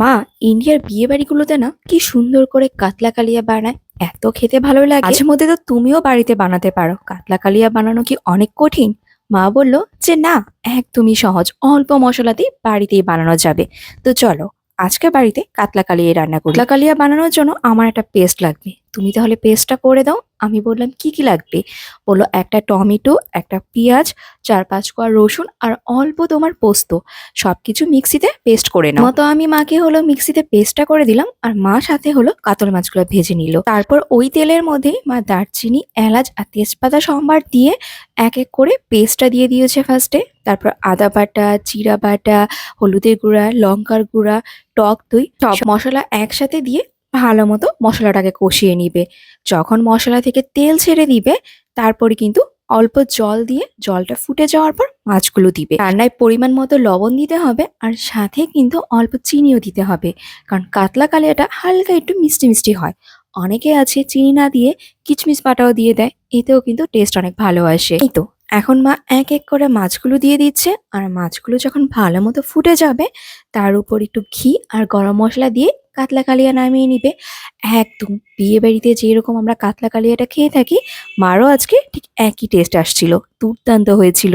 মা, ইন্ডিয়ার বিয়ে বাড়িগুলোতে না কি সুন্দর করে কাতলা কালিয়া বানায়। এত খেতে ভালো লাগে। মাঝে মধ্যে তো তুমিও বাড়িতে বানাতে পারো। কাতলা কালিয়া বানানো কি অনেক কঠিন? মা বলল যে না, একদমই সহজ, অল্প মশলাতেই বাড়িতেই বানানো যাবে। তো চলো আজকে বাড়িতে কাতলা কালিয়া রান্না করি। কাতলা কালিয়া বানানোর জন্য আমার একটা পেস্ট লাগবে। তুমি তাহলে পেস্টটা করে দাও। আমি বললাম কি কি লাগবে? বললো একটা টমেটো, একটা পেঁয়াজ, 4-5 কোয়া রসুন আর অল্প তোমার পোস্ত। সবকিছু মিক্সিতে পেস্ট করে নাও। মতো আমি মাকে হলো মিক্সিতে পেস্টটা করে দিলাম, আর মা সাথে হলো কাতল মাছগুলো ভেজে নিল। তারপর ওই তেলের মধ্যেই মা দারচিনি, এলাচ আর তেজপাতা সম্বার দিয়ে এক এক করে পেস্টটা দিয়ে দিয়েছে ফার্স্টে। তারপর আদা বাটা, জিরা বাটা, হলুদের গুঁড়া, লঙ্কার গুঁড়া, টক দই, সব মশলা একসাথে দিয়ে ভালো মতো মশলাটাকে কষিয়ে নিবে। যখন মশলা থেকে তেল ছেড়ে দিবে, তারপরে কিন্তু অল্প জল দিয়ে জলটা ফুটে যাওয়ার পর মাছগুলো দিবে। রান্নায় পরিমাণ মতো লবণ দিতে হবে, আর সাথে কিন্তু অল্প চিনিও দিতে হবে, কারণ কাতলা কালিয়াটা হালকা একটু মিষ্টি মিষ্টি হয়। অনেকে আছে চিনি না দিয়ে কিচমিচ বাটাও দিয়ে দেয়, এতেও কিন্তু টেস্ট অনেক ভালো আসে। এই তো এখন মা এক এক করে মাছগুলো দিয়ে দিচ্ছে, আর মাছগুলো যখন ভালো মতো ফুটে যাবে, তার উপর একটু ঘি আর গরম মশলা দিয়ে কাতলা কালিয়া নামিয়ে নিবে। একদম বিয়ে বাড়িতে যেরকম আমরা কাতলা কালিয়াটা খেয়ে থাকি, মারও আজকে ঠিক একই টেস্ট আসছিল। দুর্দান্ত হয়েছিল।